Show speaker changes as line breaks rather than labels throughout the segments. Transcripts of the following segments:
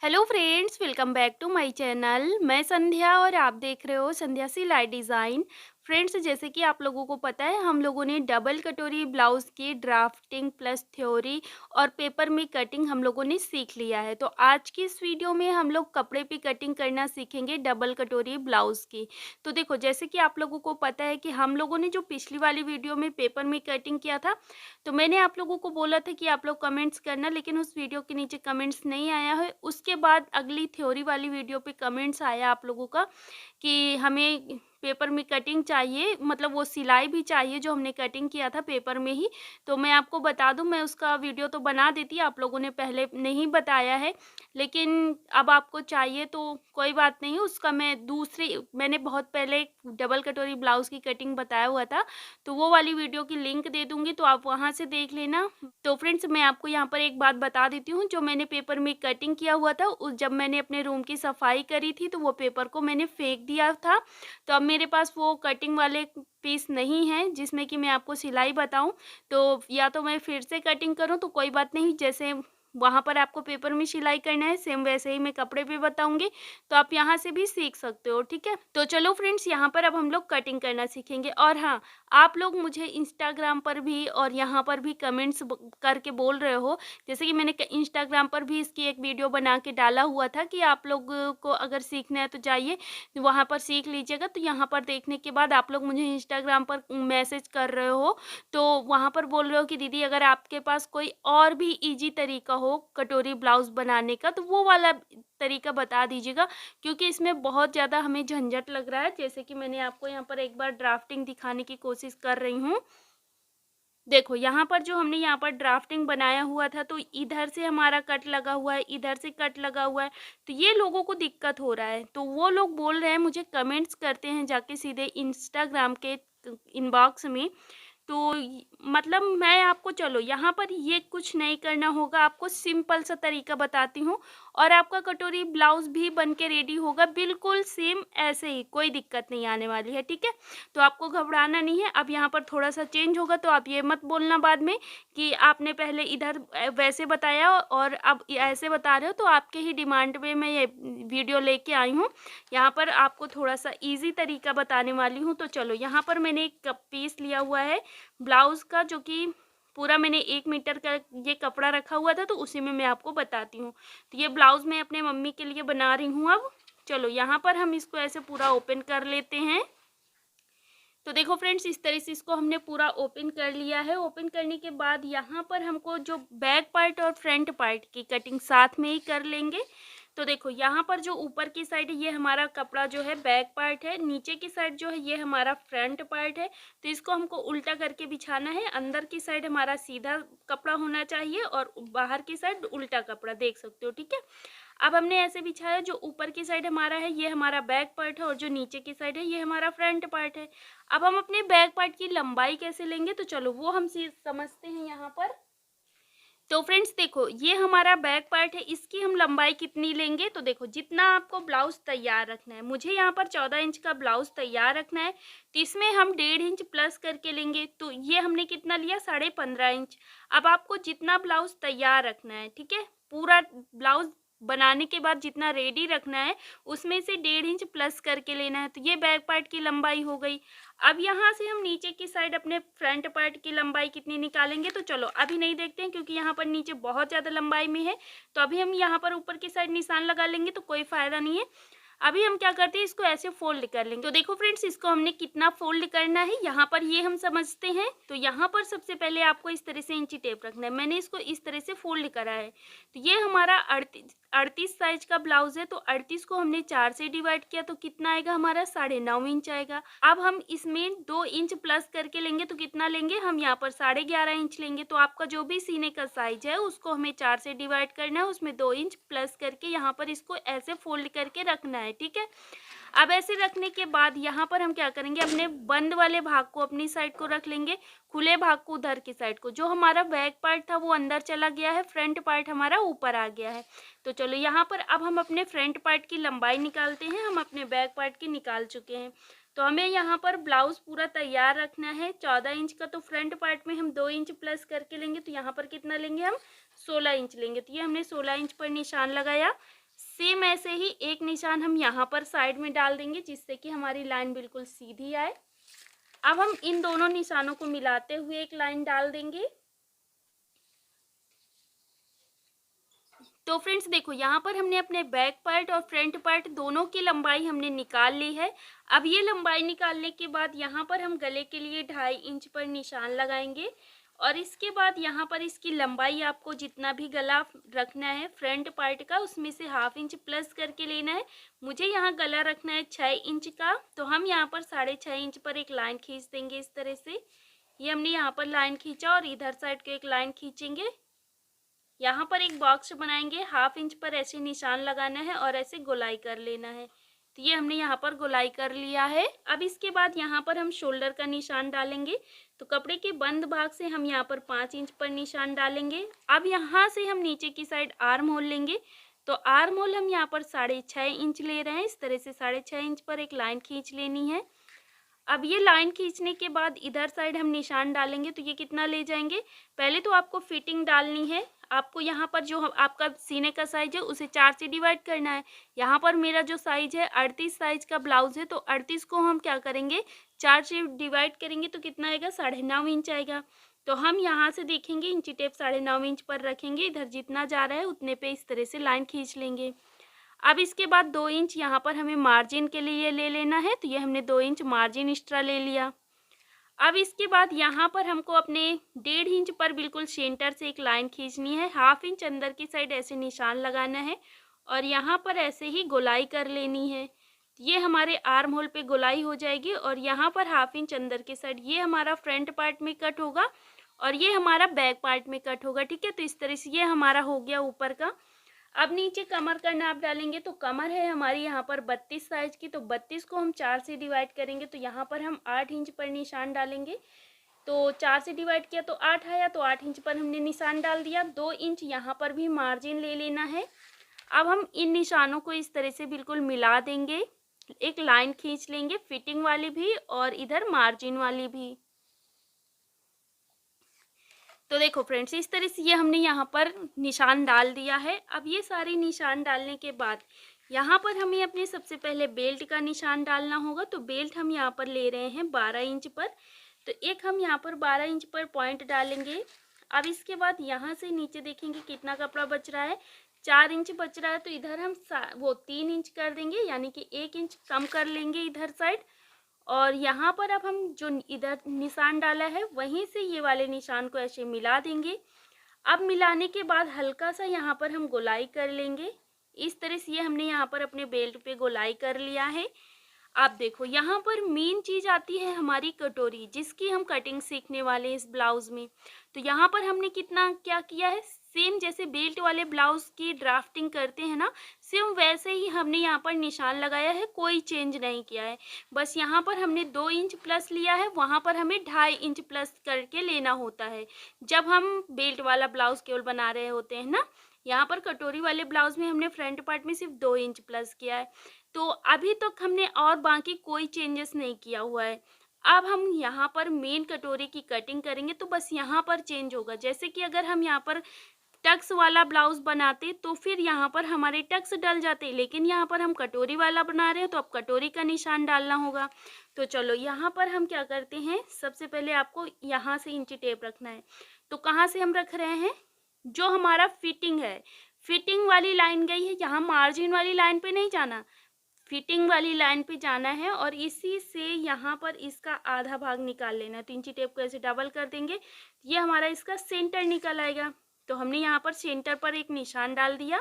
Hello friends, welcome back to my channel. मैं संध्या और आप देख रहे हो संध्या सिलाई डिज़ाइन। फ्रेंड्स, जैसे कि आप लोगों को पता है, हम लोगों ने डबल कटोरी ब्लाउज़ की ड्राफ्टिंग प्लस थ्योरी और पेपर में कटिंग हम लोगों ने सीख लिया है। तो आज की इस वीडियो में हम लोग कपड़े पे कटिंग करना सीखेंगे डबल कटोरी ब्लाउज़ की। तो देखो, जैसे कि आप लोगों को पता है कि हम लोगों ने जो पिछली वाली वीडियो में पेपर में कटिंग किया था, तो मैंने आप लोगों को बोला था कि आप लोग कमेंट्स करना, लेकिन उस वीडियो के नीचे कमेंट्स नहीं आया है। उसके बाद अगली थ्योरी वाली वीडियो पे कमेंट्स आया आप लोगों का कि हमें पेपर में कटिंग चाहिए, मतलब वो सिलाई भी चाहिए जो हमने कटिंग किया था पेपर में ही। तो मैं आपको बता दूं, मैं उसका वीडियो तो बना देती, आप लोगों ने पहले नहीं बताया है, लेकिन अब आपको चाहिए तो कोई बात नहीं। उसका मैंने बहुत पहले डबल कटोरी ब्लाउज की कटिंग बताया हुआ था, तो वो वाली वीडियो की लिंक दे दूंगी, तो आप वहां से देख लेना। तो फ्रेंड्स, मैं आपको यहाँ पर एक बात बता देती हूँ, जो मैंने पेपर में कटिंग किया हुआ था, उस जब मैंने अपने रूम की सफाई करी थी तो वो पेपर को मैंने फेंक दिया था। तो अब मेरे पास वो कटिंग वाले पीस नहीं हैं जिसमें कि मैं आपको सिलाई बताऊं। तो या तो मैं फिर से कटिंग करूं तो कोई बात नहीं, जैसे वहाँ पर आपको पेपर में सिलाई करना है सेम वैसे ही मैं कपड़े पे बताऊंगी, तो आप यहाँ से भी सीख सकते हो, ठीक है। तो चलो फ्रेंड्स, यहाँ पर अब हम लोग कटिंग करना सीखेंगे। और हाँ, आप लोग मुझे इंस्टाग्राम पर भी और यहाँ पर भी कमेंट्स करके बोल रहे हो, जैसे कि मैंने इंस्टाग्राम पर भी इसकी एक वीडियो बना के डाला हुआ था कि आप लोग को अगर सीखना है तो जाइए वहाँ पर सीख लीजिएगा। तो यहाँ पर देखने के बाद आप लोग मुझे इंस्टाग्राम पर मैसेज कर रहे हो, तो वहाँ पर बोल रहे हो कि दीदी अगर आपके पास कोई और भी इजी तरीका हो कटोरी ब्लाउज बनाने का तो वो वाला तरीका बता दीजिएगा, क्योंकि इसमें बहुत ज़्यादा हमें झंझट लग रहा है। जैसे कि मैंने आपको यहाँ पर एक बार ड्राफ्टिंग दिखाने की कोशिश कर रही हूँ। देखो, यहाँ पर जो हमने यहाँ पर ड्राफ्टिंग बनाया हुआ था, तो इधर से हमारा कट लगा हुआ है, इधर से कट लगा हुआ है, तो ये लोगों को दिक्कत हो रहा है। तो वो लोग बोल रहे हैं, मुझे कमेंट्स करते हैं जाके सीधे इंस्टाग्राम के इनबॉक्स में। तो मतलब मैं आपको, चलो यहाँ पर ये कुछ नहीं करना होगा, आपको सिंपल सा तरीका बताती हूँ और आपका कटोरी ब्लाउज भी बन के रेडी होगा बिल्कुल सेम ऐसे ही, कोई दिक्कत नहीं आने वाली है, ठीक है। तो आपको घबराना नहीं है। अब यहाँ पर थोड़ा सा चेंज होगा, तो आप ये मत बोलना बाद में कि आपने पहले इधर वैसे बताया और अब ऐसे बता रहे हो। तो आपके ही डिमांड पे मैं ये वीडियो लेके आई हूँ, यहाँ पर आपको थोड़ा सा इजी तरीका बताने वाली हूँ। तो चलो, यहाँ पर मैंने एक पीस लिया हुआ है ब्लाउज़ का, जो कि पूरा मैंने 1 मीटर का ये कपड़ा रखा हुआ था, तो उसी में मैं आपको बताती हूँ। तो ये ब्लाउज़ मैं अपने मम्मी के लिए बना रही हूँ अब। चलो, यहाँ पर हम इसको ऐसे पूरा ओपन कर लेते हैं। तो देखो फ्रेंड्स, इस तरह से इसको हमने पूरा ओपन कर लिया है। ओपन करने के बाद यहाँ पर हमको जो बैक पार्ट और फ्रंट पार्ट की कटिंग साथ में ही कर लेंगे। तो देखो, यहाँ पर जो ऊपर की साइड है ये हमारा कपड़ा जो है बैक पार्ट है, नीचे की साइड जो है ये हमारा फ्रंट पार्ट है। तो इसको हमको उल्टा करके बिछाना है। अंदर की साइड हमारा सीधा कपड़ा होना चाहिए और बाहर की साइड उल्टा कपड़ा, देख सकते हो, ठीक है। अब हमने ऐसे बिछाया, जो ऊपर की साइड हमारा है ये हमारा बैक पार्ट है और जो नीचे की साइड है ये हमारा फ्रंट पार्ट है। अब हम अपने बैक पार्ट की लंबाई कैसे लेंगे, तो चलो वो हम समझते हैं यहाँ पर। तो फ्रेंड्स देखो, ये हमारा बैक पार्ट है, इसकी हम लंबाई कितनी लेंगे। तो देखो, जितना आपको ब्लाउज तैयार रखना है, मुझे यहाँ पर 14 इंच का ब्लाउज तैयार रखना है, तो इसमें हम 1.5 इंच प्लस करके लेंगे। तो ये हमने कितना लिया, 15.5 इंच। अब आपको जितना ब्लाउज तैयार रखना है, ठीक है, पूरा ब्लाउज बनाने के बाद जितना रेडी रखना है उसमें से 1.5 इंच प्लस करके लेना है। तो ये बैक पार्ट की लंबाई हो गई। अब यहाँ से हम नीचे की साइड अपने फ्रंट पार्ट की लंबाई कितनी निकालेंगे, तो चलो अभी नहीं देखते हैं, क्योंकि यहाँ पर नीचे बहुत ज़्यादा लंबाई में है। तो अभी हम यहाँ पर ऊपर की साइड निशान लगा लेंगे, तो कोई फ़ायदा नहीं है। अभी हम क्या करते हैं, इसको ऐसे फोल्ड कर लेंगे। तो देखो फ्रेंड्स, इसको हमने कितना फोल्ड करना है यहाँ पर ये हम समझते हैं। तो यहाँ पर सबसे पहले आपको इस तरह से इंची टेप रखना है। मैंने इसको इस तरह से फोल्ड करा है। तो ये हमारा 38 साइज का ब्लाउज है। तो 38 को हमने 4 से डिवाइड किया, तो कितना आएगा हमारा, 9.5 इंच आएगा। अब हम इसमें 2 इंच प्लस करके लेंगे, तो कितना लेंगे हम यहाँ पर 11.5 इंच लेंगे। तो आपका जो भी सीने का साइज है उसको हमें 4 से डिवाइड करना है, उसमें 2 इंच प्लस करके यहाँ पर इसको ऐसे फोल्ड करके रखना है, ठीक है। अब ऐसे रखने के बाद यहाँ पर हम क्या करेंगे, अपने बंद वाले भाग को अपनी साइड को रख लेंगे, खुले भाग को उधर की साइड को। जो हमारा बैक पार्ट था वो अंदर चला गया है, फ्रंट पार्ट हमारा ऊपर आ गया है। तो चलो, यहाँ पर अब हम अपने फ्रंट पार्ट की लंबाई निकालते हैं। हम अपने बैक पार्ट की निकाल चुके हैं। तो हमें यहाँ पर ब्लाउज पूरा तैयार रखना है 14 इंच का। तो फ्रंट पार्ट में हम 2 इंच प्लस करके लेंगे, तो यहाँ पर कितना लेंगे हम, 16 इंच लेंगे। तो ये हमने 16 इंच पर निशान लगाया। सेम ऐसे ही एक निशान हम यहाँ पर साइड में डाल देंगे जिससे कि हमारी लाइन बिल्कुल सीधी आए। अब हम इन दोनों निशानों को मिलाते हुए एक लाइन डाल देंगे। तो फ्रेंड्स देखो, यहाँ पर हमने अपने बैक पार्ट और फ्रंट पार्ट दोनों की लंबाई हमने निकाल ली है। अब ये लंबाई निकालने के बाद यहाँ पर हम गले के लिए 2.5 इंच पर निशान लगाएंगे और इसके बाद यहाँ पर इसकी लंबाई आपको जितना भी गला रखना है फ्रंट पार्ट का उसमें से 1/2 इंच प्लस करके लेना है। मुझे यहाँ गला रखना है 6 इंच का, तो हम यहाँ पर 6.5 इंच पर एक लाइन खींच देंगे इस तरह से। ये हमने यहाँ पर लाइन खींचा और इधर साइड को एक लाइन खींचेंगे। यहाँ पर एक बॉक्स बनाएंगे, 1/2 इंच पर ऐसे निशान लगाना है और ऐसे गोलाई कर लेना है। तो ये हमने यहाँ पर गोलाई कर लिया है। अब इसके बाद यहाँ पर हम शोल्डर का निशान डालेंगे। तो कपड़े के बंद भाग से हम यहाँ पर 5 इंच पर निशान डालेंगे। अब यहाँ से हम नीचे की साइड आर्म होल लेंगे। तो आर्म होल हम यहाँ पर 6.5 इंच ले रहे हैं। इस तरह से 6.5 इंच पर एक लाइन खींच लेनी है। अब ये लाइन खींचने के बाद इधर साइड हम निशान डालेंगे। तो ये कितना ले जाएंगे, पहले तो आपको फिटिंग डालनी है। आपको यहाँ पर जो आपका सीने का साइज है उसे 4 से डिवाइड करना है। यहाँ पर मेरा जो साइज है 38 साइज का ब्लाउज है, तो 38 को हम क्या करेंगे 4 से डिवाइड करेंगे तो कितना आएगा 9.5 इंच आएगा। तो हम यहाँ से देखेंगे इंची टेप 9.5 इंच पर रखेंगे, इधर जितना जा रहा है उतने पे इस तरह से लाइन खींच लेंगे। अब इसके बाद 2 इंच यहाँ पर हमें मार्जिन के लिए ले लेना है। तो ये हमने 2 इंच मार्जिन एक्स्ट्रा ले लिया। अब इसके बाद यहाँ पर हमको अपने 1.5 इंच पर बिल्कुल सेंटर से एक लाइन खींचनी है। 1/2 इंच अंदर की साइड ऐसे निशान लगाना है और यहाँ पर ऐसे ही गोलाई कर लेनी है। ये हमारे आर्म होल पे गोलाई हो जाएगी और यहाँ पर 1/2 इंच अंदर की साइड ये हमारा फ्रंट पार्ट में कट होगा और ये हमारा बैक पार्ट में कट होगा। ठीक है, तो इस तरह से ये हमारा हो गया ऊपर का। अब नीचे कमर का नाप डालेंगे। तो कमर है हमारी यहाँ पर 32 साइज की, तो 32 को हम 4 से डिवाइड करेंगे। तो यहाँ पर हम 8 इंच पर निशान डालेंगे। तो 4 से डिवाइड किया तो 8 आया, तो 8 इंच पर हमने निशान डाल दिया। 2 इंच यहाँ पर भी मार्जिन ले लेना है। अब हम इन निशानों को इस तरह से बिल्कुल मिला देंगे, एक लाइन खींच लेंगे, फिटिंग वाली भी और इधर मार्जिन वाली भी। तो देखो फ्रेंड्स, इस तरह से ये हमने यहाँ पर निशान डाल दिया है। अब ये सारे निशान डालने के बाद यहाँ पर हमें अपने सबसे पहले बेल्ट का निशान डालना होगा। तो बेल्ट हम यहाँ पर ले रहे हैं 12 इंच पर। तो एक हम यहाँ पर 12 इंच पर पॉइंट डालेंगे। अब इसके बाद यहाँ से नीचे देखेंगे कितना कपड़ा बच रहा है, 4 इंच बच रहा है। तो इधर हम वो 3 इंच कर देंगे, यानी कि 1 इंच कम कर लेंगे इधर साइड। और यहाँ पर अब हम जो इधर निशान डाला है वहीं से ये वाले निशान को ऐसे मिला देंगे। अब मिलाने के बाद हल्का सा यहाँ पर हम गोलाई कर लेंगे। इस तरह से ये हमने यहाँ पर अपने बेल्ट पे गोलाई कर लिया है। आप देखो यहाँ पर मेन चीज़ आती है हमारी कटोरी, जिसकी हम कटिंग सीखने वाले हैं इस ब्लाउज में। तो यहाँ पर हमने कितना क्या किया है, सेम जैसे बेल्ट वाले ब्लाउज की ड्राफ्टिंग करते हैं ना, सेम वैसे ही हमने यहाँ पर निशान लगाया है, कोई चेंज नहीं किया है। बस यहाँ पर हमने 2 इंच प्लस लिया है, वहाँ पर हमें 2.5 इंच प्लस करके लेना होता है जब हम बेल्ट वाला ब्लाउज केवल बना रहे होते हैं ना। यहाँ पर कटोरी वाले ब्लाउज में हमने फ्रंट पार्ट में सिर्फ 2 इंच प्लस किया है। तो अभी तक हमने और बाकी कोई चेंजेस नहीं किया हुआ है। अब हम यहाँ पर मेन कटोरी की कटिंग करेंगे, तो बस यहाँ पर चेंज होगा। जैसे कि अगर हम यहाँ पर टक्स वाला ब्लाउज बनाते तो फिर यहाँ पर हमारे टक्स डल जाते, लेकिन यहाँ पर हम कटोरी वाला बना रहे हैं तो अब कटोरी का निशान डालना होगा। तो चलो यहाँ पर हम क्या करते हैं, सबसे पहले आपको यहाँ से इंची टेप रखना है। तो कहाँ से हम रख रहे हैं, जो हमारा फिटिंग है, फिटिंग वाली लाइन गई है, यहाँ मार्जिन वाली लाइन पे नहीं जाना, फिटिंग वाली लाइन पे जाना है और इसी से यहाँ पर इसका आधा भाग निकाल लेना है। तो इंची टेप को ऐसे डबल कर देंगे, ये हमारा इसका सेंटर निकल आएगा। तो हमने यहाँ पर सेंटर पर एक निशान डाल दिया।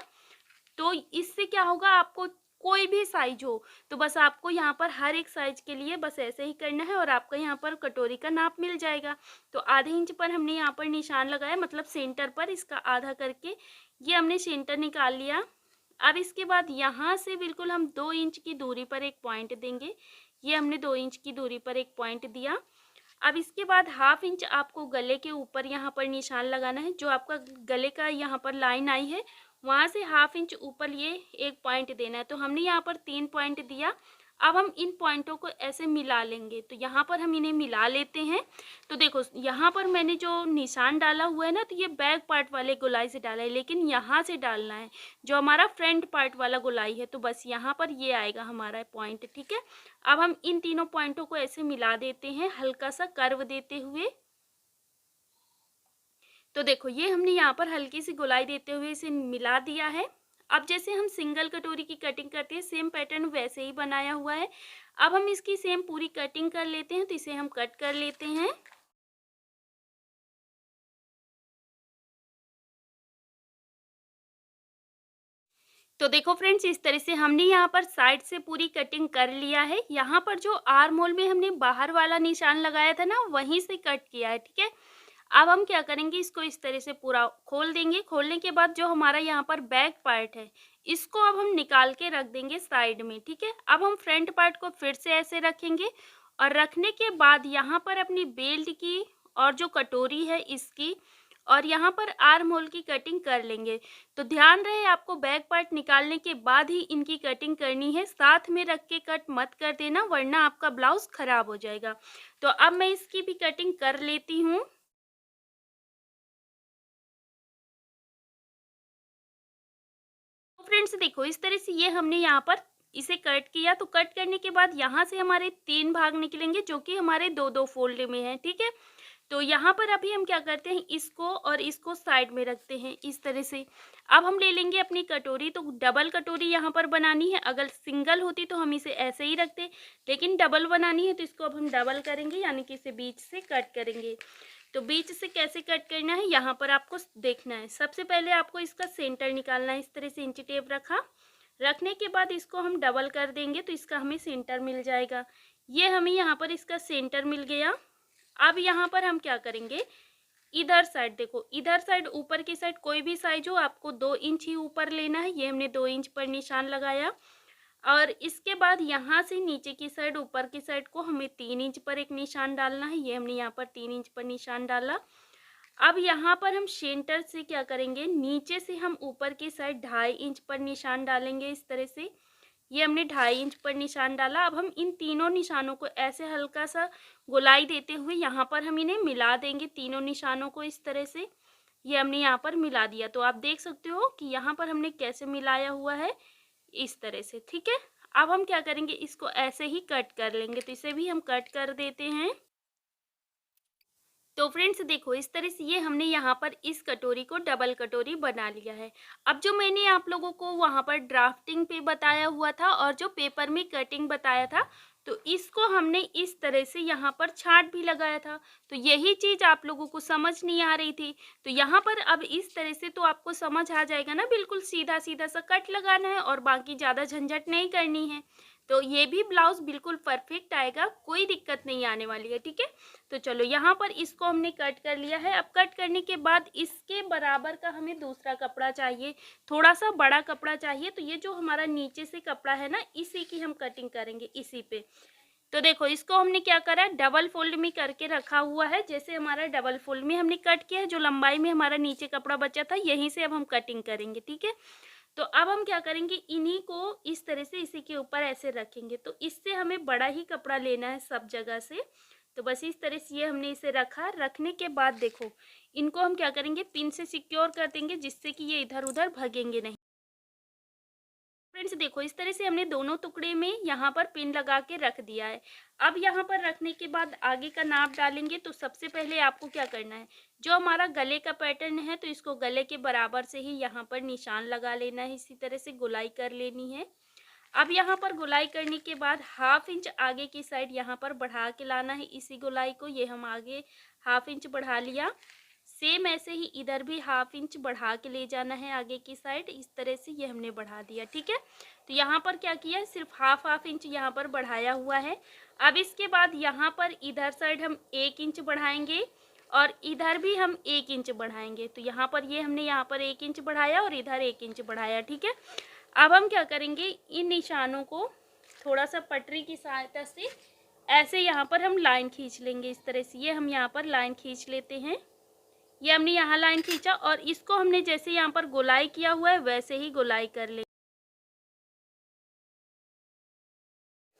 तो इससे क्या होगा, आपको कोई भी साइज हो तो बस आपको यहाँ पर हर एक साइज के लिए बस ऐसे ही करना है और आपका यहाँ पर कटोरी का नाप मिल जाएगा। तो आधे इंच पर हमने यहाँ पर निशान लगाया, मतलब सेंटर पर इसका आधा करके ये हमने सेंटर निकाल लिया। अब इसके बाद यहाँ से बिल्कुल हम 2 इंच की दूरी पर एक पॉइंट देंगे। ये हमने 2 इंच की दूरी पर एक पॉइंट दिया। अब इसके बाद 1/2 इंच आपको गले के ऊपर यहाँ पर निशान लगाना है। जो आपका गले का यहाँ पर लाइन आई है वहाँ से 1/2 इंच ऊपर ये एक पॉइंट देना है। तो हमने यहाँ पर 3 पॉइंट दिया। अब हम इन पॉइंटों को ऐसे मिला लेंगे। तो यहाँ पर हम इन्हें मिला लेते हैं। तो देखो यहाँ पर मैंने जो निशान डाला हुआ है ना, तो ये बैक पार्ट वाले गोलाई से डाला है, लेकिन यहाँ से डालना है जो हमारा फ्रंट पार्ट वाला गोलाई है। तो बस यहाँ पर ये आएगा हमारा पॉइंट, ठीक है। अब हम इन तीनों पॉइंटों को ऐसे मिला देते हैं हल्का सा कर्व देते हुए। तो देखो ये हमने यहाँ पर हल्की सी गोलाई देते हुए इसे मिला दिया है। अब जैसे हम सिंगल कटोरी की कटिंग करते हैं, सेम पैटर्न वैसे ही बनाया हुआ है। अब हम इसकी सेम पूरी कटिंग कर लेते हैं। तो इसे हम कट कर लेते हैं। तो देखो फ्रेंड्स, इस तरह से हमने यहाँ पर साइड से पूरी कटिंग कर लिया है। यहाँ पर जो आर्म होल में हमने बाहर वाला निशान लगाया था ना, वहीं से कट किया है, ठीक है। अब हम क्या करेंगे, इसको इस तरह से पूरा खोल देंगे। खोलने के बाद जो हमारा यहाँ पर बैक पार्ट है, इसको अब हम निकाल के रख देंगे साइड में, ठीक है। अब हम फ्रंट पार्ट को फिर से ऐसे रखेंगे और रखने के बाद यहाँ पर अपनी बेल्ट की और जो कटोरी है इसकी और यहाँ पर आर्म होल की कटिंग कर लेंगे। तो ध्यान रहे आपको बैक पार्ट निकालने के बाद ही इनकी कटिंग करनी है, साथ में रख के कट मत कर देना, वरना आपका ब्लाउज खराब हो जाएगा। तो अब मैं इसकी भी कटिंग कर लेती हूँ। तो फ्रेंड्स देखो, इस तरह से ये हमने यहाँ पर इसे कट किया। तो कट करने के बाद यहाँ से हमारे 3 भाग निकलेंगे, जो कि हमारे 2-2 फोल्ड में है, ठीक है। तो यहाँ पर अभी हम क्या करते हैं, इसको और इसको साइड में रखते हैं इस तरह से। अब हम ले लेंगे अपनी कटोरी। तो डबल कटोरी यहाँ पर बनानी है। अगर सिंगल होती तो हम इसे ऐसे ही रखते, लेकिन डबल बनानी है तो इसको अब हम डबल करेंगे, यानी कि इसे बीच से कट करेंगे। तो बीच से कैसे कट करना है, यहाँ पर आपको देखना है। सबसे पहले आपको इसका सेंटर निकालना है। इस तरह से इंची टेप रखा, रखने के बाद इसको हम डबल कर देंगे तो इसका हमें सेंटर मिल जाएगा। ये हमें यहाँ पर इसका सेंटर मिल गया। अब यहाँ पर हम क्या करेंगे, इधर साइड देखो, इधर साइड ऊपर की साइड कोई भी साइज हो, आपको 2 इंच ही ऊपर लेना है। ये हमने 2 इंच पर निशान लगाया और इसके बाद यहाँ से नीचे की साइड ऊपर की साइड को हमें 3 इंच पर एक निशान डालना है। ये हमने यहाँ पर 3 इंच पर निशान डाला। अब यहाँ पर हम सेंटर से क्या करेंगे, नीचे से हम ऊपर की साइड 2.5 इंच पर निशान डालेंगे इस तरह से। ये हमने 2.5 इंच पर निशान डाला। अब हम इन तीनों निशानों को ऐसे हल्का सा गोलाई देते हुए यहाँ पर हम इन्हें मिला देंगे, तीनों निशानों को इस तरह से। ये हमने यहाँ पर मिला दिया। तो आप देख सकते हो कि यहाँ पर हमने कैसे मिलाया हुआ है, इस तरह से, ठीक है। अब हम क्या करेंगे, इसको ऐसे ही कट कर लेंगे। तो इसे भी हम कट कर देते हैं। तो फ्रेंड्स देखो, इस तरह से ये हमने यहाँ पर इस कटोरी को डबल कटोरी बना लिया है। अब जो मैंने आप लोगों को वहाँ पर ड्राफ्टिंग पे बताया हुआ था और जो पेपर में कटिंग बताया था, तो इसको हमने इस तरह से यहाँ पर छांट भी लगाया था। तो यही चीज़ आप लोगों को समझ नहीं आ रही थी। तो यहाँ पर अब इस तरह से तो आपको समझ आ जाएगा ना, बिल्कुल सीधा सीधा सा कट लगाना है और बाकी ज़्यादा झंझट नहीं करनी है। तो ये भी ब्लाउज बिल्कुल परफेक्ट आएगा, कोई दिक्कत नहीं आने वाली है, ठीक है। तो चलो यहाँ पर इसको हमने कट कर लिया है। अब कट करने के बाद इसके बराबर का हमें दूसरा कपड़ा चाहिए, थोड़ा सा बड़ा कपड़ा चाहिए। तो ये जो हमारा नीचे से कपड़ा है ना, इसी की हम कटिंग करेंगे, इसी पे। तो देखो इसको हमने क्या करा, डबल फोल्ड में करके रखा हुआ है। जैसे हमारा डबल फोल्ड में हमने कट किया है, जो लंबाई में हमारा नीचे कपड़ा बचा था, यहीं से अब हम कटिंग करेंगे, ठीक है। तो अब हम क्या करेंगे, इन्हीं को इस तरह से इसी के ऊपर ऐसे रखेंगे। तो इससे हमें बड़ा ही कपड़ा लेना है सब जगह से। तो बस इस तरह से ये हमने इसे रखा। रखने के बाद देखो, इनको हम क्या करेंगे, पिन से सिक्योर कर देंगे, जिससे कि ये इधर उधर भगेंगे नहीं। फ्रेंड्स देखो, इस तरह से हमने दोनों टुकड़े में यहाँ पर पिन लगा के रख दिया है। अब यहाँ पर रखने के बाद आगे का नाप डालेंगे। तो सबसे पहले आपको क्या करना है, जो हमारा गले का पैटर्न है, तो इसको गले के बराबर से ही यहाँ पर निशान लगा लेना है। इसी तरह से गोलाई कर लेनी है। अब यहाँ पर गोलाई करने के बाद 1/2 इंच आगे की साइड यहाँ पर बढ़ा के लाना है इसी गोलाई को। ये हम आगे 1/2 इंच बढ़ा लिया। सेम ऐसे ही इधर भी 1/2 इंच बढ़ा के ले जाना है आगे की साइड, इस तरह से ये हमने बढ़ा दिया, ठीक है। तो यहाँ पर क्या किया, सिर्फ 1/2 इंच यहाँ पर बढ़ाया हुआ है। अब इसके बाद यहाँ पर इधर साइड हम 1 इंच बढ़ाएंगे और इधर भी हम 1 इंच बढ़ाएंगे। तो यहाँ पर ये हमने यहाँ पर 1 इंच बढ़ाया और इधर 1 इंच बढ़ाया, ठीक है। अब हम क्या करेंगे, इन निशानों को थोड़ा सा पटरी की सहायता से ऐसे यहाँ पर हम लाइन खींच लेंगे इस तरह से। ये हम यहाँ पर लाइन खींच लेते हैं। ये हमने यहाँ लाइन खींचा और इसको हमने जैसे यहाँ पर गोलाई किया हुआ है, वैसे ही गोलाई कर ले।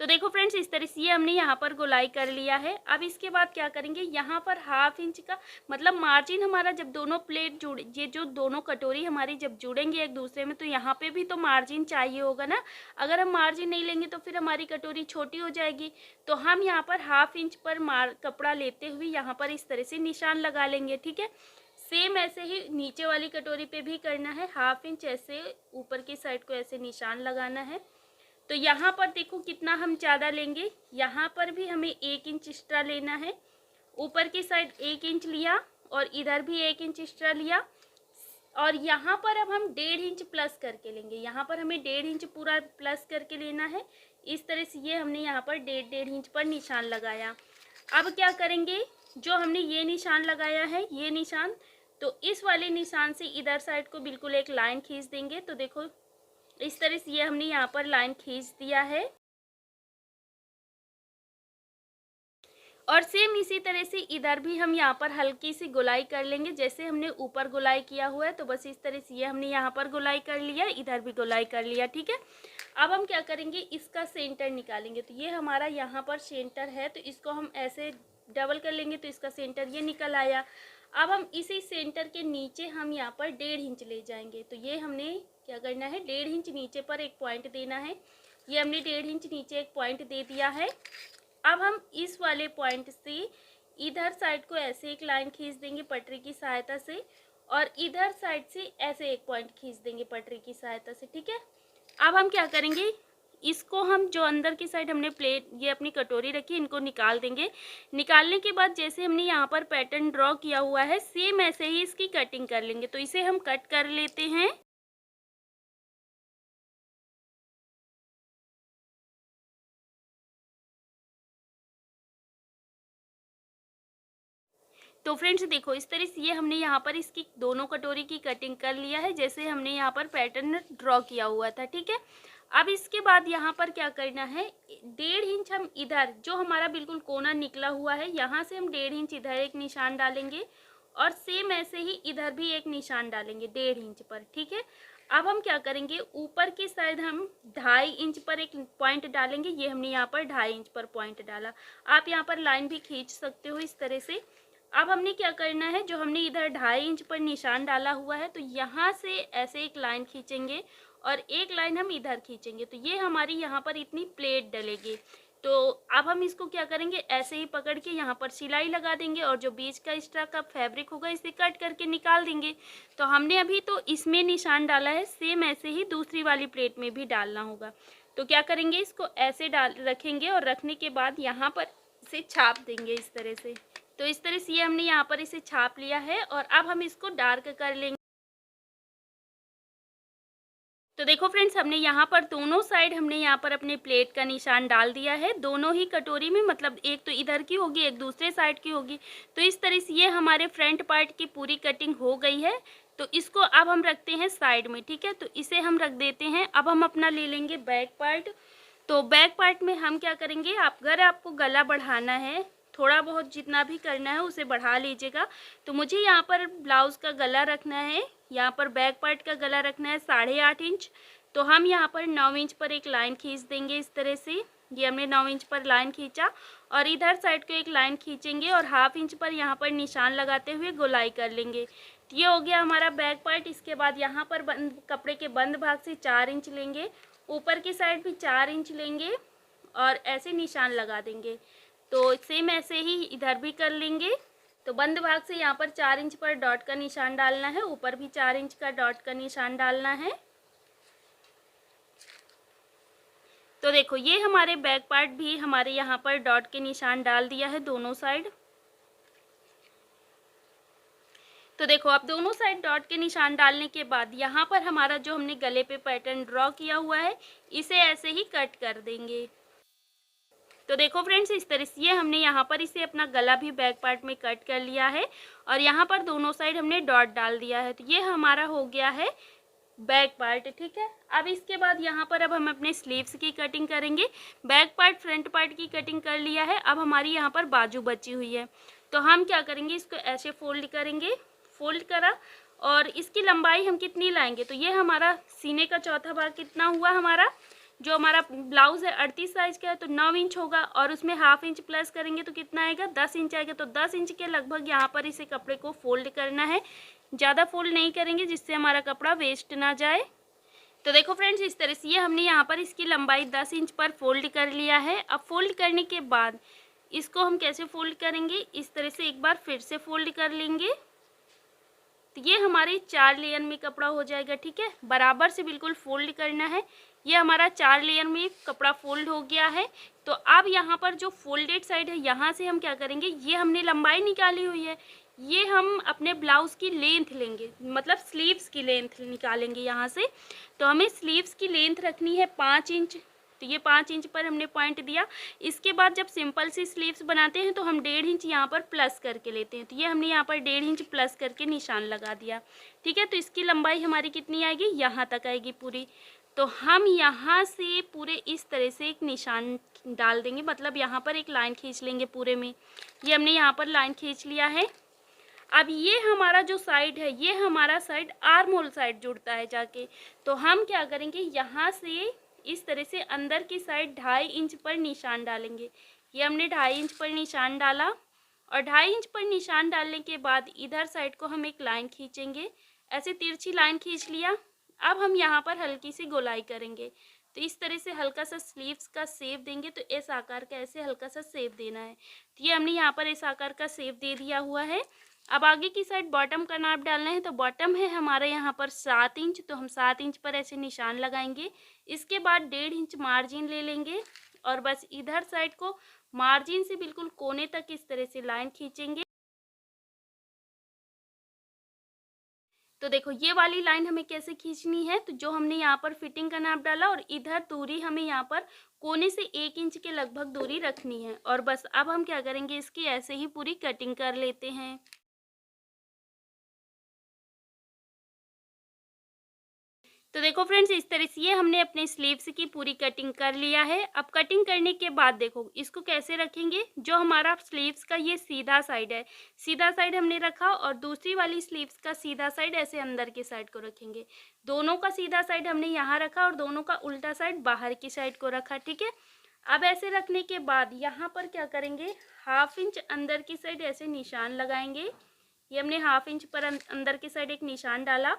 तो देखो फ्रेंड्स, इस तरह से ये हमने यहाँ पर गोलाई कर लिया है। अब इसके बाद क्या करेंगे, यहाँ पर 1/2 इंच का मतलब मार्जिन हमारा, जब दोनों प्लेट जुड़, ये जो दोनों कटोरी हमारी जब जुड़ेंगे एक दूसरे में, तो यहाँ पे भी तो मार्जिन चाहिए होगा ना। अगर हम मार्जिन नहीं लेंगे तो फिर हमारी कटोरी छोटी हो जाएगी। तो हम यहाँ पर 1/2 इंच पर कपड़ा लेते हुए यहाँ पर इस तरह से निशान लगा लेंगे, ठीक है। सेम ऐसे ही नीचे वाली कटोरी पे भी करना है, 1/2 इंच ऐसे ऊपर की साइड को ऐसे निशान लगाना है। तो यहाँ पर देखो कितना हम ज़्यादा लेंगे, यहाँ पर भी हमें 1 इंच एक्स्ट्रा लेना है। ऊपर की साइड 1 इंच लिया और इधर भी 1 इंच एक्स्ट्रा लिया, और यहाँ पर अब हम 1.5 इंच प्लस करके लेंगे। यहाँ पर हमें 1.5 इंच पूरा प्लस करके लेना है। इस तरह से ये हमने यहाँ पर 1.5 इंच पर निशान लगाया। अब क्या करेंगे, जो हमने ये निशान लगाया है, ये निशान, तो इस वाले निशान से इधर साइड को बिल्कुल एक लाइन खींच देंगे। तो देखो इस तरह से ये हमने यहाँ पर लाइन खींच दिया है। और सेम इसी तरह से इधर भी हम यहाँ पर हल्की सी गोलाई कर लेंगे, जैसे हमने ऊपर गोलाई किया हुआ है। तो बस इस तरह से ये हमने यहाँ पर गोलाई कर लिया, इधर भी गोलाई कर लिया, ठीक है। अब हम क्या करेंगे, इसका सेंटर निकालेंगे। तो ये हमारा यहाँ पर सेंटर है, तो इसको हम ऐसे डबल कर लेंगे तो इसका सेंटर ये निकल आया। अब हम इसी सेंटर के नीचे हम यहाँ पर 1.5 इंच ले जाएंगे। तो ये हमने क्या करना है, 1.5 इंच नीचे पर एक पॉइंट देना है। ये हमने 1.5 इंच नीचे एक पॉइंट दे दिया है। अब हम इस वाले पॉइंट से इधर साइड को ऐसे एक लाइन खींच देंगे पटरी की सहायता से, और इधर साइड से ऐसे एक पॉइंट खींच देंगे पटरी की सहायता से, ठीक है। अब हम क्या करेंगे, इसको हम जो अंदर की साइड हमने प्लेट, ये अपनी कटोरी रखी, इनको निकाल देंगे। निकालने के बाद जैसे हमने यहाँ पर पैटर्न ड्रॉ किया हुआ है, सेम ऐसे ही इसकी कटिंग कर लेंगे। तो इसे हम कट कर लेते हैं। तो फ्रेंड्स देखो, इस तरह से ये हमने यहाँ पर इसकी दोनों कटोरी की कटिंग कर लिया है, जैसे हमने यहाँ पर पैटर्न ड्रॉ किया हुआ था, ठीक है। अब इसके बाद यहाँ पर क्या करना है, 1.5 इंच हम इधर जो हमारा बिल्कुल कोना निकला हुआ है, यहाँ से हम 1.5 इंच इधर एक निशान डालेंगे, और सेम ऐसे ही इधर भी एक निशान डालेंगे 1.5 इंच पर, ठीक है। अब हम क्या करेंगे, ऊपर की साइड हम 2.5 इंच पर एक पॉइंट डालेंगे। ये हमने यहाँ पर 2.5 इंच पर पॉइंट डाला। आप यहाँ पर लाइन भी खींच सकते हो इस तरह से। अब हमने क्या करना है, जो हमने इधर 2.5 इंच पर निशान डाला हुआ है, तो यहाँ से ऐसे एक लाइन खींचेंगे और एक लाइन हम इधर खींचेंगे। तो ये हमारी यहाँ पर इतनी प्लेट डलेगी। तो अब हम इसको क्या करेंगे, ऐसे ही पकड़ के यहाँ पर सिलाई लगा देंगे, और जो बीच का एक्स्ट्रा का फैब्रिक होगा इसे कट करके निकाल देंगे। तो हमने अभी तो इसमें निशान डाला है, सेम ऐसे ही दूसरी वाली प्लेट में भी डालना होगा। तो क्या करेंगे, इसको ऐसे डाल रखेंगे, और रखने के बाद यहाँ पर इसे छाप देंगे इस तरह से। तो इस तरह से ये हमने यहाँ पर इसे छाप लिया है, और अब हम इसको डार्क कर लेंगे। तो देखो फ्रेंड्स, हमने यहाँ पर दोनों साइड हमने यहाँ पर अपने प्लेट का निशान डाल दिया है, दोनों ही कटोरी में। मतलब एक तो इधर की होगी, एक दूसरे साइड की होगी। तो इस तरह से ये हमारे फ्रंट पार्ट की पूरी कटिंग हो गई है। तो इसको अब हम रखते हैं साइड में, ठीक है। तो इसे हम रख देते हैं। अब हम अपना ले लेंगे बैक पार्ट। तो बैक पार्ट में हम क्या करेंगे, अगर आपको गला बढ़ाना है, थोड़ा बहुत जितना भी करना है उसे बढ़ा लीजिएगा। तो मुझे यहाँ पर ब्लाउज़ का गला रखना है, यहाँ पर बैक पार्ट का गला रखना है 8.5 इंच। तो हम यहाँ पर 9 इंच पर एक लाइन खींच देंगे इस तरह से। ये हमने 9 इंच पर लाइन खींचा, और इधर साइड को एक लाइन खींचेंगे, और 1/2 इंच पर यहाँ पर निशान लगाते हुए गोलाई कर लेंगे। तो ये हो गया हमारा बैक पार्ट। इसके बाद यहाँ पर कपड़े के बंद भाग से 4 इंच लेंगे, ऊपर की साइड भी 4 इंच लेंगे, और ऐसे निशान लगा देंगे। तो सेम ऐसे ही इधर भी कर लेंगे। तो बंद भाग से यहाँ पर 4 इंच पर डॉट का निशान डालना है, ऊपर भी 4 इंच का डॉट का निशान डालना है। तो देखो, ये हमारे बैक पार्ट भी हमारे यहाँ पर डॉट के निशान डाल दिया है दोनों साइड। तो देखो, अब दोनों साइड डॉट के निशान डालने के बाद यहाँ पर हमारा जो हमने गले पे पैटर्न ड्रॉ किया हुआ है, इसे ऐसे ही कट कर देंगे। तो देखो फ्रेंड्स, इस तरह से ये हमने यहाँ पर इसे अपना गला भी बैक पार्ट में कट कर लिया है, और यहाँ पर दोनों साइड हमने डॉट डाल दिया है। तो ये हमारा हो गया है बैक पार्ट, ठीक है। अब इसके बाद यहाँ पर अब हम अपने स्लीव्स की कटिंग करेंगे। बैक पार्ट फ्रंट पार्ट की कटिंग कर लिया है, अब हमारी यहाँ पर बाजू बची हुई है। तो हम क्या करेंगे, इसको ऐसे फोल्ड करेंगे। फोल्ड करा, और इसकी लंबाई हम कितनी लाएंगे, तो ये हमारा सीने का चौथा भाग कितना हुआ हमारा जो हमारा ब्लाउज़ है 38 साइज़ का है तो 9 इंच होगा, और उसमें हाफ इंच प्लस करेंगे तो कितना आएगा, 10 इंच आएगा। तो 10 इंच के लगभग यहाँ पर इसे कपड़े को फोल्ड करना है, ज़्यादा फोल्ड नहीं करेंगे जिससे हमारा कपड़ा वेस्ट ना जाए। तो देखो फ्रेंड्स, इस तरह से ये हमने यहाँ पर इसकी लंबाई 10 इंच पर फोल्ड कर लिया है। अब फोल्ड करने के बाद इसको हम कैसे फोल्ड करेंगे, इस तरह से एक बार फिर से फोल्ड कर लेंगे। तो ये हमारे 4 लेयर में कपड़ा हो जाएगा, ठीक है। बराबर से बिल्कुल फोल्ड करना है। ये हमारा 4 लेयर में कपड़ा फोल्ड हो गया है। तो अब यहाँ पर जो फोल्डेड साइड है, यहाँ से हम क्या करेंगे, ये हमने लंबाई निकाली हुई है, ये हम अपने ब्लाउज़ की लेंथ लेंगे, मतलब स्लीव्स की लेंथ निकालेंगे यहाँ से। तो हमें स्लीव्स की लेंथ रखनी है 5 इंच। तो ये 5 इंच पर हमने पॉइंट दिया। इसके बाद जब सिंपल सी स्लीव्स बनाते हैं तो हम 1.5 इंच यहाँ पर प्लस करके लेते हैं। तो ये हमने यहाँ पर 1.5 इंच प्लस करके निशान लगा दिया, ठीक है। तो इसकी लंबाई हमारी कितनी आएगी, यहाँ तक आएगी पूरी। तो हम यहाँ से पूरे इस तरह से एक निशान डाल देंगे, मतलब यहाँ पर एक लाइन खींच लेंगे पूरे में। ये हमने यहाँ पर लाइन खींच लिया है। अब ये हमारा जो साइड है, ये हमारा साइड आर्म होल साइड जुड़ता है जाके। तो हम क्या करेंगे, यहाँ से इस तरह से अंदर की साइड 2.5 इंच पर निशान डालेंगे। ये हमने 2.5 इंच पर निशान डाला, और 2.5 इंच पर निशान डालने के बाद इधर साइड को हम एक लाइन खींचेंगे, ऐसे तिरछी लाइन खींच लिया। अब हम यहाँ पर हल्की सी गोलाई करेंगे। तो इस तरह से हल्का सा स्लीव्स का शेप देंगे। तो इस आकार का ऐसे हल्का सा शेप देना है। तो ये हमने यहाँ पर इस आकार का शेप दे दिया हुआ है। अब आगे की साइड बॉटम का नाप डालना है। तो बॉटम है हमारे यहाँ पर 7 इंच, तो हम 7 इंच पर ऐसे निशान लगाएंगे। इसके बाद 1.5 इंच मार्जिन ले लेंगे, और बस इधर साइड को मार्जिन से बिल्कुल कोने तक इस तरह से लाइन खींचेंगे। तो देखो ये वाली लाइन हमें कैसे खींचनी है, तो जो हमने यहाँ पर फिटिंग का नाप डाला और इधर दूरी हमें यहाँ पर कोने से 1 इंच के लगभग दूरी रखनी है। और बस अब हम क्या करेंगे, इसकी ऐसे ही पूरी कटिंग कर लेते हैं। तो देखो फ्रेंड्स, इस तरह से ये हमने अपने स्लीव्स की पूरी कटिंग कर लिया है। अब कटिंग करने के बाद देखो इसको कैसे रखेंगे, जो हमारा स्लीव्स का ये सीधा साइड है, सीधा साइड हमने रखा, और दूसरी वाली स्लीव्स का सीधा साइड ऐसे अंदर की साइड को रखेंगे। दोनों का सीधा साइड हमने यहाँ रखा और दोनों का उल्टा साइड बाहर की साइड को रखा, ठीक है। अब ऐसे रखने के बाद यहाँ पर क्या करेंगे, 1/2 इंच अंदर की साइड ऐसे निशान लगाएंगे। ये हमने 1/2 इंच पर अंदर की साइड एक निशान डाला।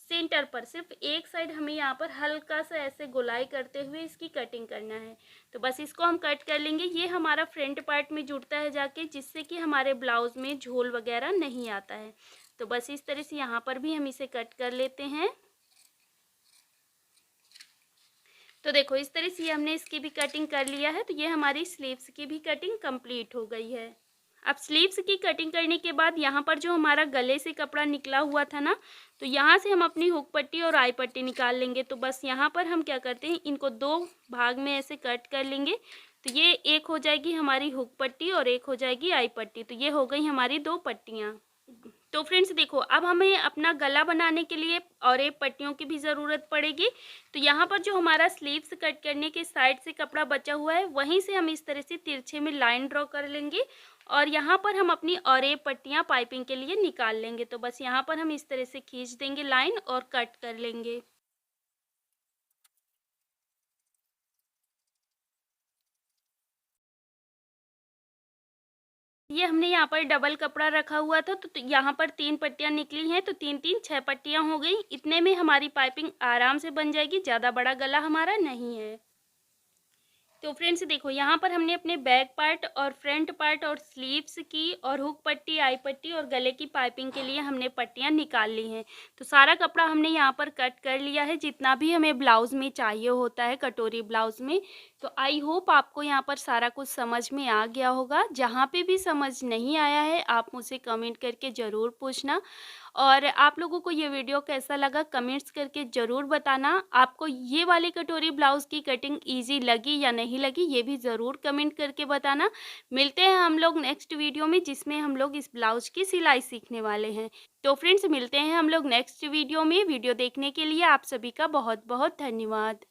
सेंटर पर सिर्फ एक साइड हमें यहाँ पर हल्का सा ऐसे गोलाई करते हुए इसकी कटिंग करना है। तो बस इसको हम कट कर लेंगे। ये हमारा फ्रंट पार्ट में जुड़ता है जाके, जिससे कि हमारे ब्लाउज में झोल वगैरह नहीं आता है। तो बस इस तरह से यहाँ पर भी हम इसे कट कर लेते हैं। तो देखो इस तरह से हमने इसकी भी कटिंग कर लिया है। तो ये हमारी स्लीव्स की भी कटिंग कंप्लीट हो गई है। अब स्लीव्स की कटिंग करने के बाद यहाँ पर जो हमारा गले से कपड़ा निकला हुआ था ना, तो यहाँ से हम अपनी हुक पट्टी और आई पट्टी निकाल लेंगे। तो बस यहाँ पर हम क्या करते हैं, इनको 2 भाग में ऐसे कट कर लेंगे। तो ये एक हो जाएगी हमारी हुक पट्टी और एक हो जाएगी आई पट्टी। तो ये हो गई हमारी 2 पट्टियाँ। तो फ्रेंड्स देखो, अब हमें अपना गला बनाने के लिए और एक पट्टियों की भी ज़रूरत पड़ेगी। तो यहाँ पर जो हमारा स्लीव्स कट करने के साइड से कपड़ा बचा हुआ है, वहीं से हम इस तरह से तिरछे में लाइन ड्रॉ कर लेंगे, और यहाँ पर हम अपनी और एक पट्टियाँ पाइपिंग के लिए निकाल लेंगे। तो बस यहाँ पर हम इस तरह से खींच देंगे लाइन और कट कर लेंगे। ये हमने यहाँ पर डबल कपड़ा रखा हुआ था, तो यहाँ पर 3 पट्टियाँ निकली हैं। तो 3-3 6 पट्टियाँ हो गई। इतने में हमारी पाइपिंग आराम से बन जाएगी, ज़्यादा बड़ा गला हमारा नहीं है। तो फ्रेंड्स देखो, यहाँ पर हमने अपने बैक पार्ट और फ्रंट पार्ट और स्लीव्स की और हुक पट्टी, आई पट्टी और गले की पाइपिंग के लिए हमने पट्टियाँ निकाल ली हैं। तो सारा कपड़ा हमने यहाँ पर कट कर लिया है, जितना भी हमें ब्लाउज़ में चाहिए होता है कटोरी ब्लाउज़ में। तो आई होप आपको यहाँ पर सारा कुछ समझ में आ गया होगा। जहाँ पे भी समझ नहीं आया है, आप मुझसे कमेंट करके ज़रूर पूछना। और आप लोगों को ये वीडियो कैसा लगा, कमेंट्स करके ज़रूर बताना। आपको ये वाली कटोरी ब्लाउज़ की कटिंग ईजी लगी या नहीं लगी, ये भी ज़रूर कमेंट करके बताना। मिलते हैं हम लोग नेक्स्ट वीडियो में, जिसमें हम लोग इस ब्लाउज़ की सिलाई सीखने वाले हैं। तो फ्रेंड्स मिलते हैं हम लोग नेक्स्ट वीडियो में। वीडियो देखने के लिए आप सभी का बहुत बहुत धन्यवाद।